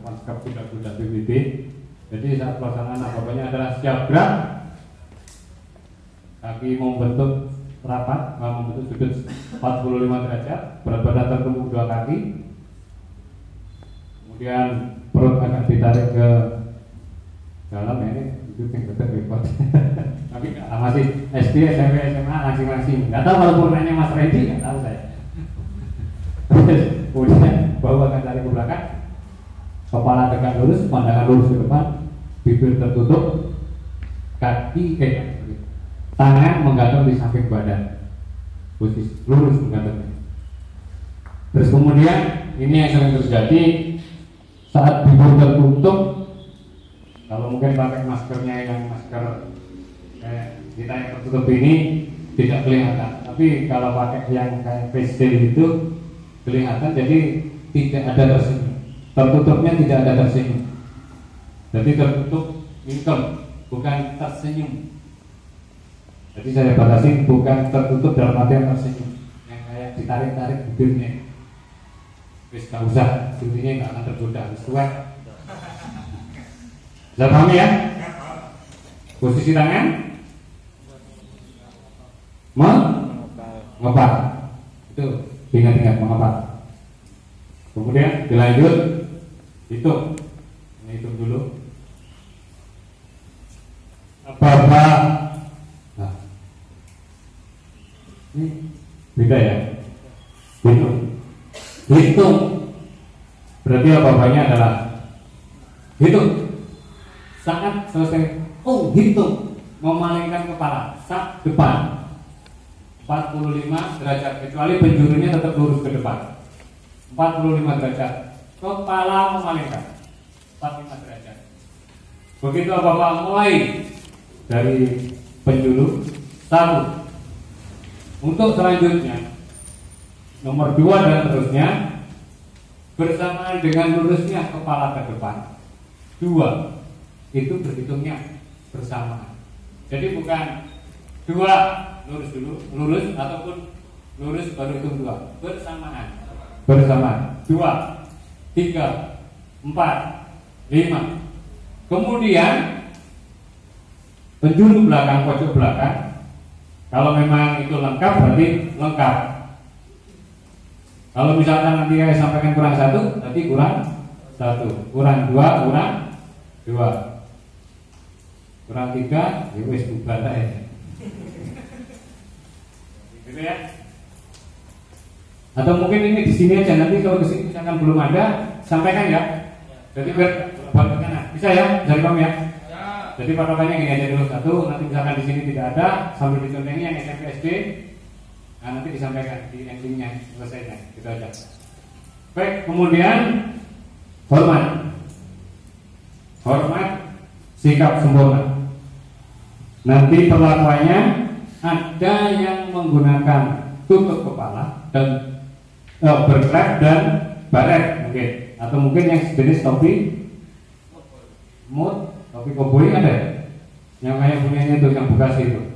masker kuda-kuda PBB. Jadi saat pelaksanaan apa-apanya adalah siap gerak, kaki membentuk rapat, membentuk sudut 45 derajat, berat badan tertumpuk dua kaki, kemudian perut akan ditarik ke dalam. Ini itu tingkat repot. Tapi masih SD, SMP, SMA masing-masing. Nggak tahu kalau purnanya Mas Randy, nggak tahu saya. Kemudian bahu akan tarik ke belakang, kepala tegak lurus, pandangan lurus ke depan, bibir tertutup, tangan menggantung di samping badan, posisi lurus menggantungnya. Terus kemudian ini yang sering terjadi saat bibir tertutup. Kalau mungkin pakai maskernya yang masker kita yang tertutup ini tidak kelihatan, tapi kalau pakai yang kayak face shield itu kelihatan, jadi tidak ada tersenyum. Tertutupnya tidak ada tersenyum. Jadi tertutup income, bukan tersenyum. Jadi saya batasi bukan tertutup dalam artian tersenyum, yang kayak ditarik-tarik bibirnya. Wis gak usah, intinya nggak akan tergoda, wis tuwek. Bisa paham ya? Posisi tangan mengepal. Itu ingat-ingat, mengepal. Kemudian dilanjut hitung. Ini hitung dulu. Apa-apa. Nah, ini beda ya. Hitung berarti apa-apanya adalah hitung. Saat selesai hitung, memalingkan kepala sak depan 45 derajat, kecuali penjurunya tetap lurus ke depan 45 derajat, kepala memalingkan 45 derajat. Begitu apa-apa mulai dari penjuru 1. Untuk selanjutnya nomor 2 dan terusnya bersamaan dengan lurusnya kepala ke depan 2, itu berhitungnya bersamaan. Jadi bukan 2 lurus dulu, lurus ataupun lurus baru hitung 2, bersamaan. 2, 3, 4, 5. Kemudian penjuru belakang, pojok belakang. Kalau memang itu lengkap berarti lengkap. Kalau misalkan nanti saya sampaikan kurang 1, berarti kurang 1, kurang 2, kurang 2, kurang 3, ya wis bubar aja. Gitu ya. Atau mungkin ini di sini aja, nanti kalau di sini misalkan belum ada, sampaikan ya. Jadi biar bisa ya, dari kamu ya. Jadi patokannya gini aja dulu 1, nanti misalkan di sini tidak ada, sambil dicontengi yang SMP SD, nah nanti disampaikan di endingnya, selesainya, gitu aja. Baik, kemudian hormat, sikap sempurna. Nanti perlakuannya ada yang menggunakan tutup kepala dan berklep dan baret mungkin, atau mungkin yang jenis topi topi koboi ada, yang kayak punyanya itu yang bekas itu.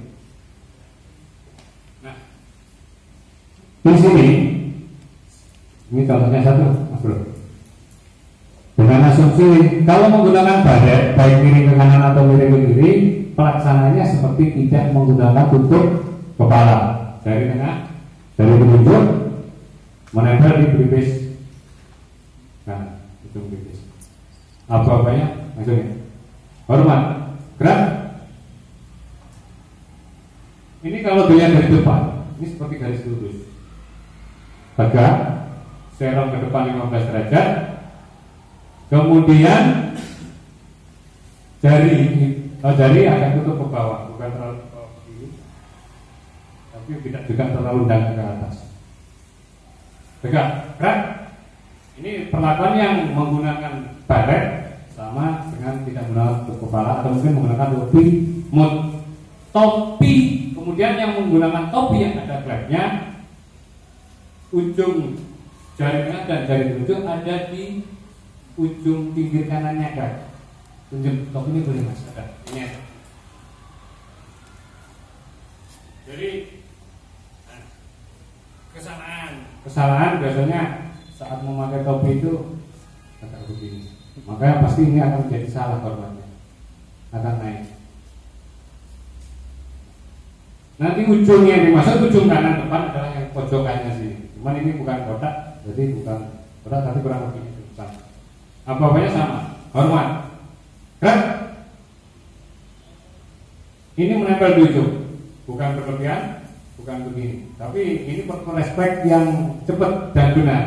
Nah, di sini ini contohnya 1, Mas Bro. Dengan asumsi kalau menggunakan baret baik miring ke kanan atau miring ke kiri, pelaksananya seperti tidak menggunakan tutup kepala. Dari tengah, dari penunjuk menempel di pelipis. Nah, itu pelipis. Apa-apanya maksudnya? Hormat, gerak. Ini kalau dilihat dari depan, ini seperti garis lurus. Tegak, serong ke depan 15 derajat. Kemudian jari akan tutup ke bawah, bukan terlalu ke bawah kiri, tapi tidak juga terlalu dalam ke atas. Tegak, gerak. Ini perlakuan yang menggunakan baret sama dengan tidak menggunakan tutup kepala, atau mungkin menggunakan topi. Kemudian yang menggunakan topi yang ada klepnya, ujung jari tengah dan jari telunjuk ada di ujung pinggir kanannya kan. Tunjuk topi ini boleh Mas, ada. Ini ada. Jadi kesalahan biasanya saat memakai topi itu agak begini. Makanya pasti ini akan menjadi salah formatnya, akan naik. Nanti ujungnya yang dimaksud ujung kanan depan adalah yang pojokannya sini. Cuman ini bukan kotak, jadi bukan kotak tapi kurang lebih itu sama. Apa-apanya sama, hormat. Gerak. Ini menempel di ujung, bukan berlebihan, bukan begini. Tapi ini respect yang cepat dan benar.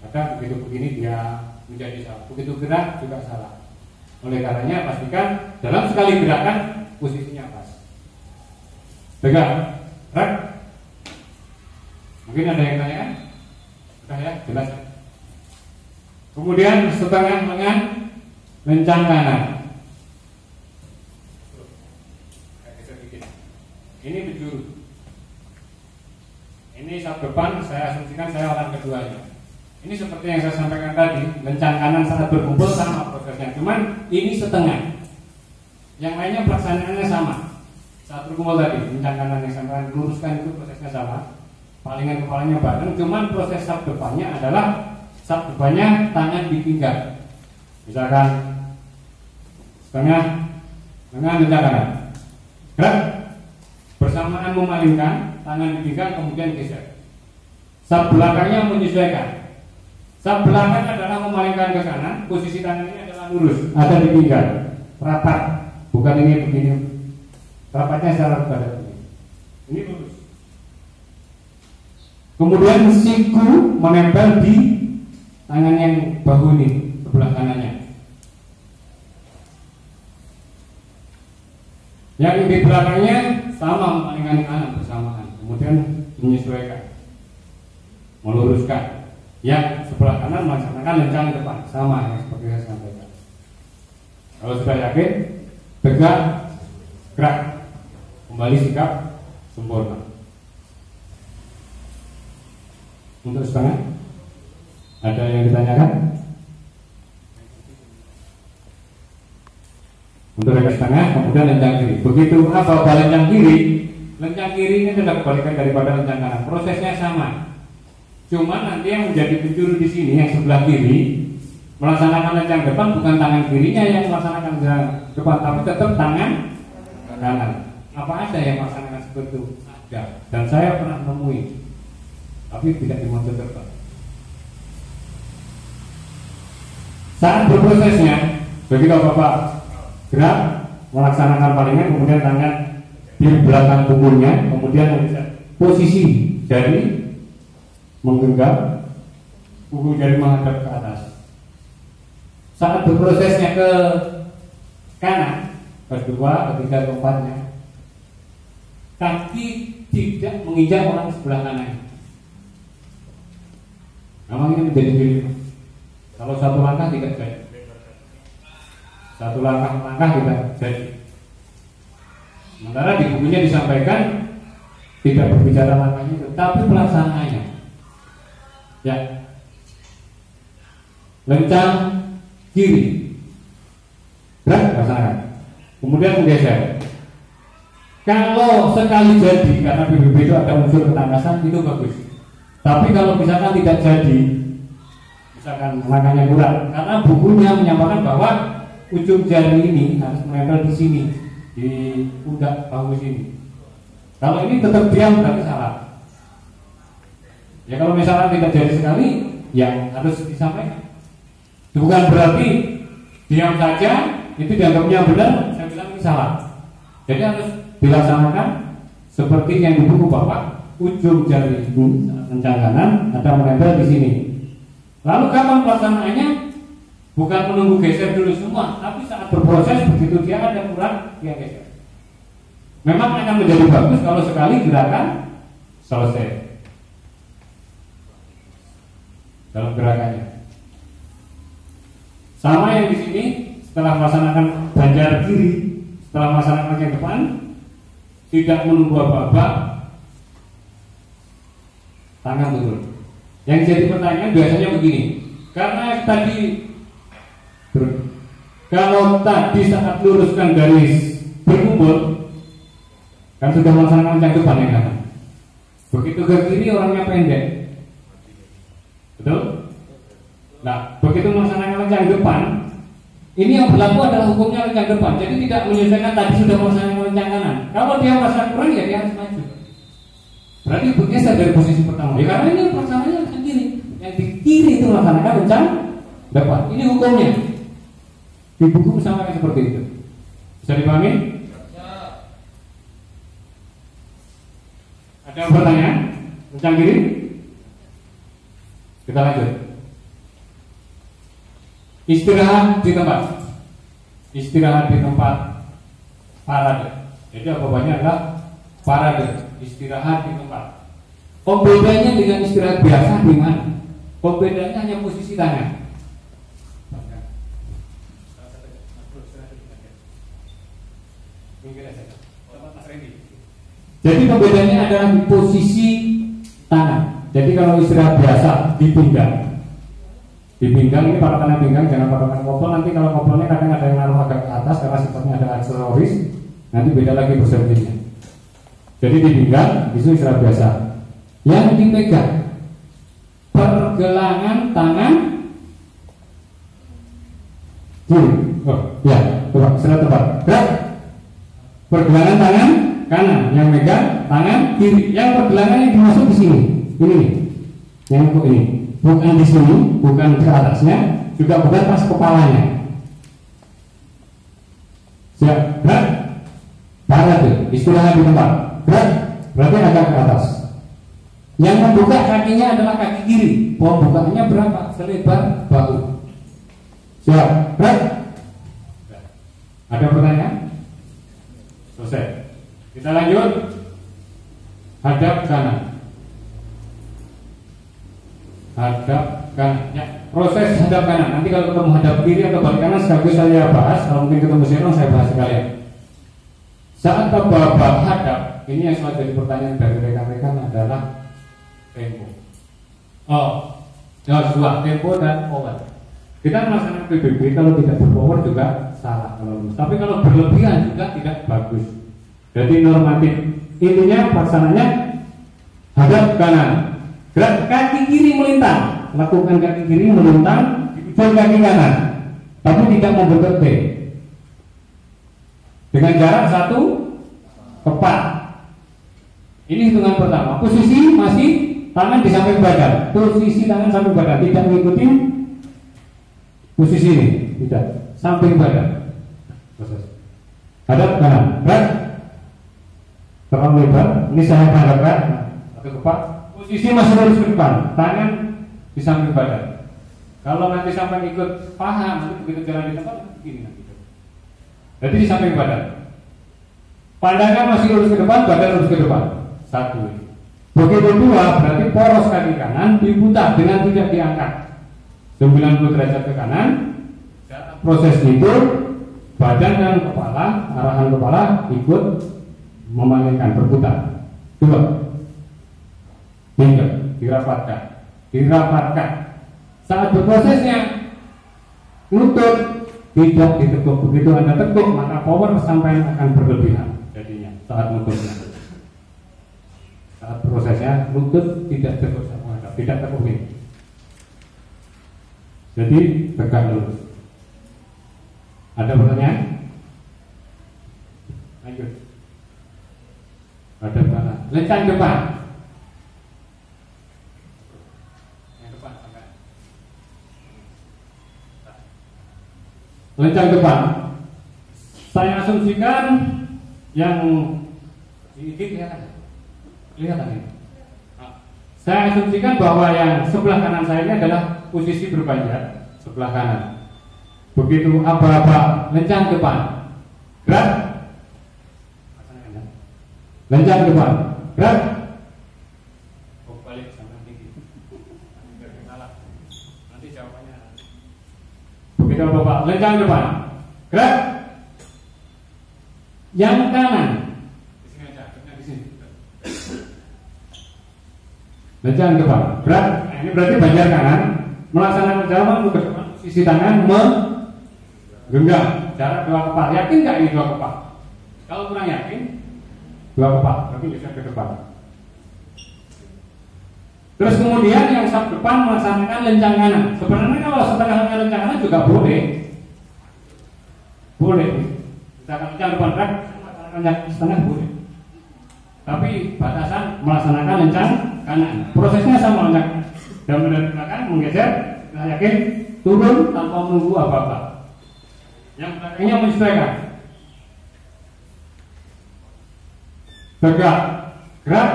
Kadang begitu begini dia menjadi salah, begitu gerak juga salah. Oleh karenanya pastikan dalam sekali gerakan posisinya pas. Pegang, gerak. Mungkin ada yang tanya kan? Sudah ya, jelas. Kemudian setengah lengan, lencang kanan. Ini penjuru. Ini saat depan saya asumsikan saya orang keduanya. Ini seperti yang saya sampaikan tadi, lencang kanan saat berkumpul sama prosesnya. Cuman ini setengah. Yang lainnya pelaksanaannya sama. Saat berkumpul tadi, lencang kanan yang sampai luruskan itu prosesnya sama. Palingan kepalanya bareng, cuman proses saat depannya adalah saat depannya tangan di pinggang. Misalkan setengah lencang kanan. Gerak. Bersamaan memalingkan tangan di pinggang kemudian geser. Saat belakangnya menyesuaikan. Saat belakang adalah memalingkan ke kanan, posisi tangan ini adalah lurus, ada di pinggang, rapat. Bukan ini begini. Rapatnya secara badan ini. Ini lurus. Kemudian siku menempel di tangan yang bahu ini sebelah kanannya. Yang di belakangnya sama memalingkan kanan bersamaan, kemudian menyesuaikan, meluruskan. Yang sebelah kanan melaksanakan lencang depan, sama yang seperti saya sampaikan. Kalau sudah yakin, tegak, gerak, kembali sikap sempurna. Untuk setengah, ada yang ditanyakan? Untuk lencang setengah, kemudian lencang kiri. Begitu apa lencang kiri? Lencang kiri ini adalah kebalikan daripada lencang kanan. Prosesnya sama. Cuma nanti yang menjadi penjuru di sini yang sebelah kiri melaksanakan lencang depan, bukan tangan kirinya yang melaksanakan lencang depan, tapi tetap tangan kanan. Apa ada yang melaksanakan seperti itu? Ada. Dan saya pernah menemui, tapi tidak di motor terbang. Saat berprosesnya, begitu Bapak gerak melaksanakan palingan, kemudian tangan di belakang punggungnya, kemudian posisi jari menggenggam, punggung jari menghadap ke atas. Saat berprosesnya ke kanan, kedua, ketiga, keempatnya, kaki tidak menginjak orang sebelah kanan. Memang ini menjadi diri. Kalau satu langkah tidak jadi. Satu langkah tidak jadi. Sementara di bukunya disampaikan tidak berbicara langkahnya itu, tapi pelaksanaannya. Ya, lencang kiri, gerak laksanakan, kemudian menggeser. Kalau sekali jadi, karena BBB itu ada unsur ketangkasan, itu bagus. Tapi kalau misalkan tidak jadi, misalkan langkahnya kurang, karena bukunya menyampaikan bahwa ujung jari ini harus menempel di sini, di pundak bahu sini. Kalau ini tetap diam berarti salah. Ya kalau misalnya tidak jadi sekali, ya harus disampaikan. Bukan berarti diam saja itu dianggapnya benar, saya bilang ini salah. Jadi harus dilaksanakan seperti yang di buku bahwa ujung jari lencang kanan ada menempel di sini. Lalu kapan pelaksanaannya? Bukan menunggu geser dulu semua, tapi saat berproses begitu dia ada kurang, dia geser. Memang akan menjadi bagus kalau sekali gerakan selesai dalam gerakannya. Sama yang di sini, setelah melaksanakan banjar kiri, setelah melaksanakan yang depan, tidak menunggu apa-apa, tangan turun. Yang jadi pertanyaan biasanya begini, karena tadi kalau tadi saat luruskan garis berkumpul, kan sudah melaksanakan yang depan yang kanan. Begitu ke kiri orangnya pendek, betul? Nah, begitu melaksanakan lencang depan, ini yang berlaku adalah hukumnya lencang depan. Jadi tidak menyelesaikan tadi sudah melaksanakan lencang kanan. Kalau dia merasa kurang ya dia harus maju. Berarti bergeser dari posisi pertama. Ya karena ini pelaksananya lencang kiri. Yang di kiri itu melaksanakan lencang depan. Ini hukumnya. Di buku sama seperti itu. Bisa dipahami? Ada yang bertanya? Lencang kiri? Kita lanjut. Istirahat di tempat. Istirahat di tempat parade. Jadi jawabannya adalah parade. Istirahat di tempat. Pembedanya dengan istirahat biasa di mana? Pembedanya hanya posisi tangan. Jadi pembedanya adalah di posisi tangan. Jadi kalau istirahat biasa di pinggang ini patokan pinggang, jangan patokan kopel. Nanti kalau kopelnya kadang ada yang naruh agak ke atas karena sifatnya ada aksesoris, nanti beda lagi persepsinya. Jadi di pinggang itu istirahat biasa. Yang dipegang pergelangan tangan kiri. Oh ya, coba istirahat tepat. Gerak. Pergelangan tangan kanan, yang megang tangan kiri. Yang pergelangan yang dimasuk di sini. Ini nih. Yang untuk ini. Bukan di sini, bukan ke atasnya, juga bukan pas kepalanya. Siap, gerak. Parade, istirahat di tempat. Gerak, berarti agak ke atas. Yang membuka kakinya adalah kaki kiri. Pembukaannya berapa? Selebar bahu. Siap, gerak. Ada pertanyaan? Selesai. Kita lanjut. Hadap kanan. Hadap kanan. Ya, proses hadap kanan. Nanti kalau ketemu hadap kiri atau balik kanan sekaligus saya bahas. Kalau mungkin ketemu Seno saya bahas sekalian. Saat babak hadap, ini yang selalu jadi pertanyaan dari rekan-rekan adalah tempo. Oh, ya dua, tempo dan power. Kita melaksanakan PBB kalau tidak berpower juga salah kalau lulus. Tapi kalau berlebihan juga tidak bagus. Jadi normatif. Intinya pelaksananya hadap kanan. Gerak kaki kiri melintang, lakukan kaki kiri melintang di ujung kaki kanan, tapi tidak membentuk T. Dengan jarak 1 kepak. Ini hitungan pertama. Posisi masih tangan di samping badan. Posisi tangan samping badan, tidak mengikuti posisi ini, tidak samping badan. Proses. Hadap kanan, gerak terlalu lebar. Ini saya hadapkan 1 kepak. Posisi masih lurus ke depan, tangan di samping badan. Kalau nanti sampai ikut paha, nanti begitu jalan di tempat begini nanti. Jadi di samping badan. Pandangan masih lurus ke depan, badan lurus ke depan. 1. Begitu 2, berarti poros kaki kanan diputar dengan tidak diangkat 90 derajat ke kanan. Proses itu badan dan kepala, arahan kepala ikut memalingkan, berputar. 2. Hingga dirapatkan. Saat berprosesnya lutut tidak ditekuk. Begitu Anda tekuk, maka power sampai akan berlebihan. Jadinya saat lututnya, saat prosesnya lutut tidak tekuk sama Anda, tidak tekuk ini. Jadi tegak lurus. Ada pertanyaan? Lanjut. Ada mana? Lencang depan. Lencang depan. Saya asumsikan yang ini kelihatan ini. Saya asumsikan bahwa yang sebelah kanan saya ini adalah posisi berpanjat sebelah kanan. Begitu aba-aba lencang depan, gerak. Lencang depan, gerak. Oh, balik sama tinggi. Nanti jawabannya. Begitu Bapak lencang depan, gerak. Yang kanan di sini aja, di sini. Lencang depan, gerak. Nah, ini berarti banjar kanan melaksanakan jalan ke depan, sisi tangan menggenggam jarak 2 kepak. Yakin nggak ini 2 kepak? Kalau kurang yakin 2 kepak, berarti bisa ke depan. Terus kemudian yang sak depan melaksanakan lencang kanan. Sebenarnya kalau setengahnya lencang kanan juga boleh. Boleh. Misalkan lencang depan gerak, lencang setengah boleh. Tapi batasan melaksanakan lencang kanan. Prosesnya sama lencang kanan. Dan dari belakang menggeser, kita yakin turun tanpa menunggu apa-apa. Yang belakangnya menyesuaikan. Bergerak, gerak.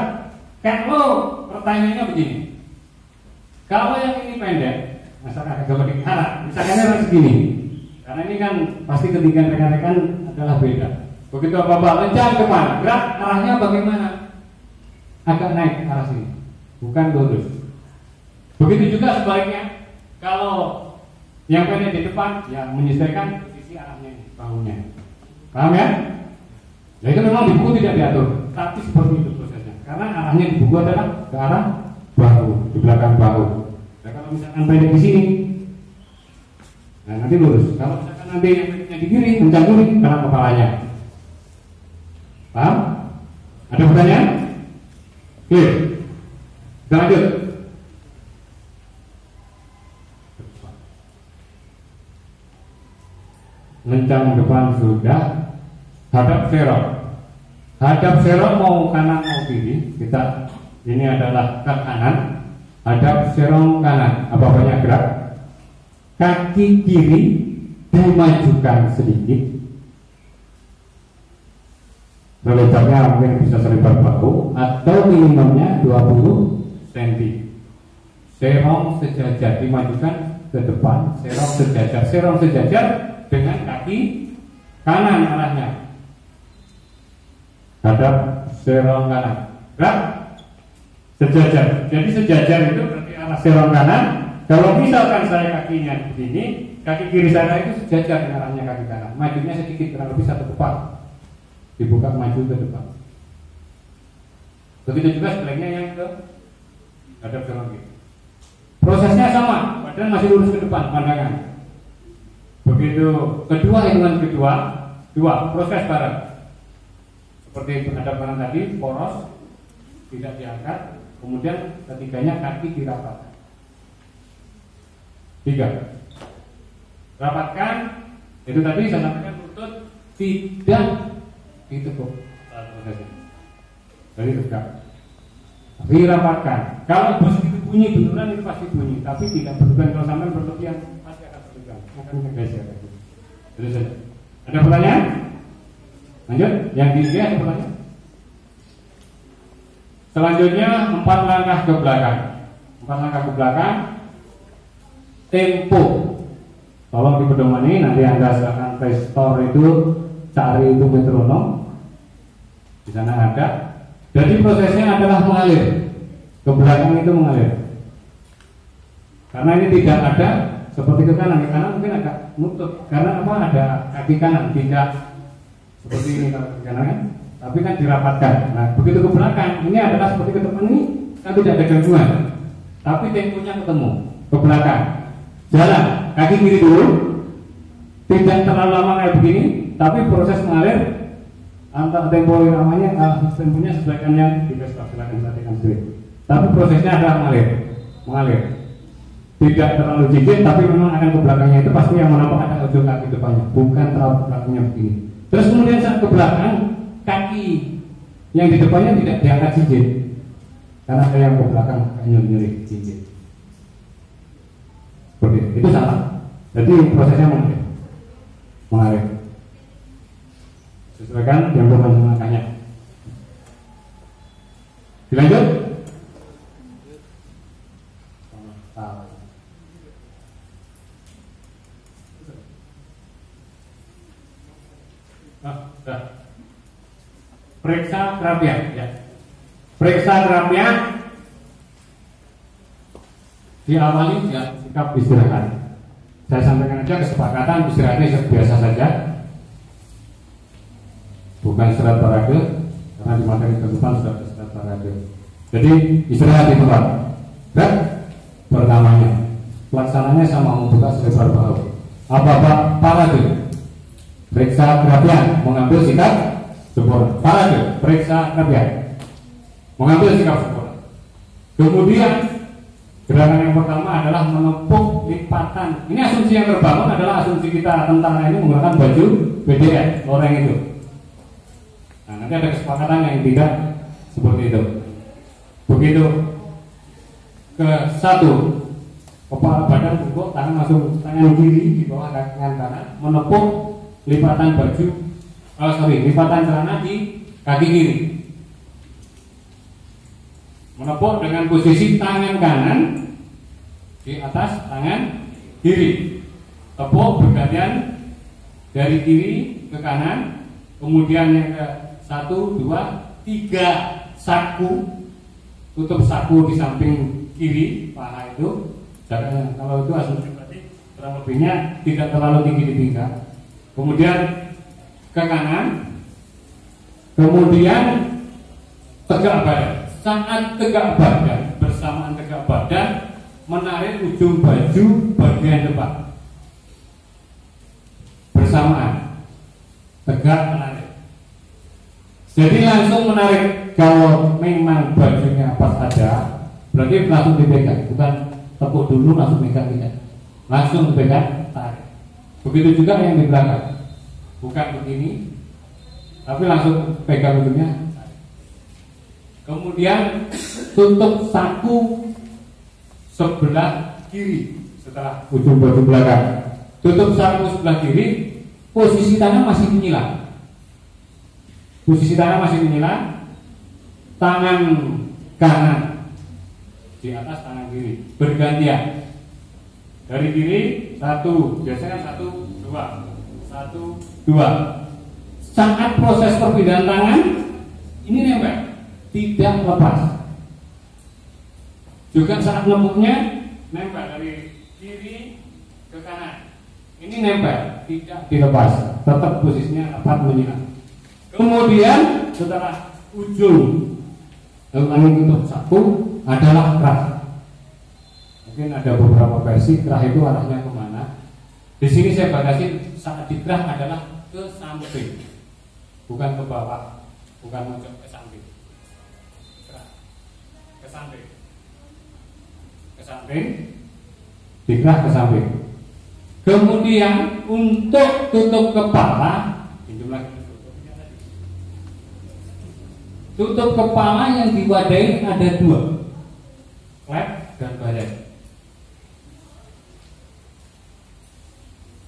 Kalau pertanyaannya begini, kalau yang ini pendek, misalkan agak di arah, misalkan harus segini, karena ini kan pasti ketinggian rekan-rekan adalah beda. Begitu apa-apa lencang depan, gerak arahnya bagaimana? Agak naik ke arah sini, bukan lurus. Begitu juga sebaliknya, kalau yang pendek di depan, ya menyesuaikan posisi arahnya, bahunya. Paham ya? Nah itu memang di buku tidak diatur, tapi seperti itu prosesnya. Karena arahnya di buku adalah ke arah bahu, di belakang bahu. Nah kalau misalkan pendek di sini, nah nanti lurus. Kalau misalkan nanti yang pendeknya di kiri, kencang kiri, karena kepalanya. Paham? Ada pertanyaan? Clear? Kita lanjut. Lencang depan sudah. Hadap serong. Hadap serong mau kanan mau kiri. Kita ini adalah ke kanan. Hadap serong kanan. Apa-apanya gerak. Kaki kiri dimajukan sedikit. Lebarnya mungkin bisa selebar bahu atau minimumnya 20 cm. Serong sejajar dimajukan ke depan. Serong sejajar. Serong sejajar dengan kaki kanan arahnya. Hadap serong kanan. Gerak sejajar. Jadi sejajar itu berarti arah serong kanan. Kalau misalkan saya kakinya begini, kaki kiri saya itu sejajar dengan arahnya kaki kanan. Majunya sedikit, kurang lebih 1 kepal. Dibuka maju ke depan. Begitu juga sebaliknya yang ke hadap serong kiri. Prosesnya sama, badan masih lurus ke depan, pandangan. Begitu kedua hitungan kedua, dua proses bareng. Seperti hadap kanan tadi, poros tidak diangkat, kemudian ketiganya kaki dirapatkan. 3. Rapatkan, itu tadi saya sampaikan lutut tidak ditekuk prosesnya. Jadi tegak. Tapi rapatkan. Kalau bus itu bunyi beneran itu pasti bunyi, tapi tidak berlebihan. Kalau sampai berlebihan pasti akan berlebihan. Akan menggeser. Itu saja. Ada pertanyaan? Lanjut, yang tiga ada pertanyaan. Selanjutnya 4 langkah ke belakang. 4 langkah ke belakang. Tempo. Tolong dipedomani, nanti Anda silakan Play Store itu cari itu metronom. Di sana ada. Jadi prosesnya adalah mengalir. Ke belakang itu mengalir. Karena ini tidak ada seperti ke kanan mungkin agak nutup. Karena apa? Ada kaki kanan tidak seperti ini kalau ke kanan kan, tapi kan dirapatkan. Nah, begitu ke belakang, ini adalah seperti ke depan ini, kan tidak ada gangguan. Tapi temponya ketemu ke belakang. Jalan kaki kiri dulu, tidak terlalu lama kayak begini, tapi proses mengalir antar tempo namanya, temponya sesuaikannya di Vespa, silakan perhatikan sendiri. Tapi prosesnya adalah mengalir. Tidak terlalu jijik, tapi memang akan ke belakangnya itu pasti yang menampak ada ujung kaki depannya, bukan terlalu belakangnya begini. Terus kemudian saat ke belakang, kaki yang di depannya tidak diangkat jijik, karena ada yang ke belakang nyeri jijik. Seperti itu salah. Jadi prosesnya mengalir. Sesuaikan yang langkahnya. Dilanjut. Periksa kerapian, ya. Periksa kerapian diawali ya sikap istirahat. Saya sampaikan aja kesepakatan istirahatnya biasa saja, bukan istirahat parade, karena di materi ke depan sudah istirahat parade. Jadi istirahat di tempat. Dan pertamanya pelaksananya sama membuka selebar bahu. Apa parade? Periksa kerapian, mengambil sikap sempurna. Parade, periksa kerapian, mengambil sikap sempurna. Kemudian Gerakan yang pertama adalah menepuk lipatan. Ini asumsi yang terbangun adalah asumsi kita tentara ini menggunakan baju BDN, loreng itu. Nah, nanti ada kesepakatan yang tidak seperti itu. Begitu ke satu, kepala badan bungkuk, tangan masuk tangan kiri di bawah tangan kanan, menepuk lipatan baju, lipatan celana di kaki kiri. Menepuk dengan posisi tangan kanan di atas tangan kiri. Tepuk bergantian dari kiri ke kanan. Kemudian yang ke 1, 2, 3 saku. Tutup saku di samping kiri paha itu. Jaraknya kalau itu asumsi berarti kurang lebihnya tidak terlalu tinggi di pinggang. Kemudian ke kanan. Kemudian tegak badan. Saat tegak badan, bersamaan tegak badan, menarik ujung baju bagian depan. Bersamaan tegak menarik. Jadi langsung menarik. Kalau memang bajunya pas ada, berarti langsung dipegang, bukan tepuk dulu langsung pegang, tidak. Langsung dipegang, tarik. Begitu juga yang di belakang, bukan begini, tapi langsung pegang ujungnya. Kemudian tutup saku sebelah kiri setelah ujung baju belakang. Tutup saku sebelah kiri, posisi tangan masih menyilang. Posisi tangan masih menyilang. Tangan kanan di atas tangan kiri bergantian. Dari kiri 1, biasanya 1, 2, 1, 2. Saat proses perpindahan tangan ini nempel, tidak lepas. Juga saat lemuknya nempel dari kiri ke kanan. Ini nempel, tidak dilepas, tetap posisinya rapat menyilang. Kemudian setelah ujung angin tutup saku adalah kerah. Mungkin ada beberapa versi kerah itu arahnya kemana. Di sini saya batasin saat dikerah adalah ke samping, bukan ke bawah, bukan mojok, ke samping. Ke samping, ke samping, dikerah ke samping. Kemudian untuk tutup kepala, pinjam lagi. Tutup kepala yang diwadahi ada 2, klep dan badan.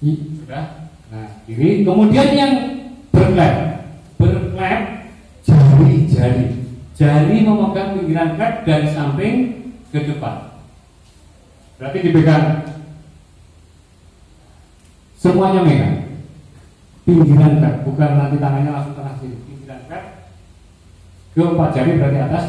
Sudah. Nah, ini kemudian yang berklep jari memegang pinggiran klep dari samping ke depan. Berarti dipegang semuanya megang pinggiran klep, bukan nanti tangannya langsung kena sini. Pinggiran klep ke 4 jari berarti atas.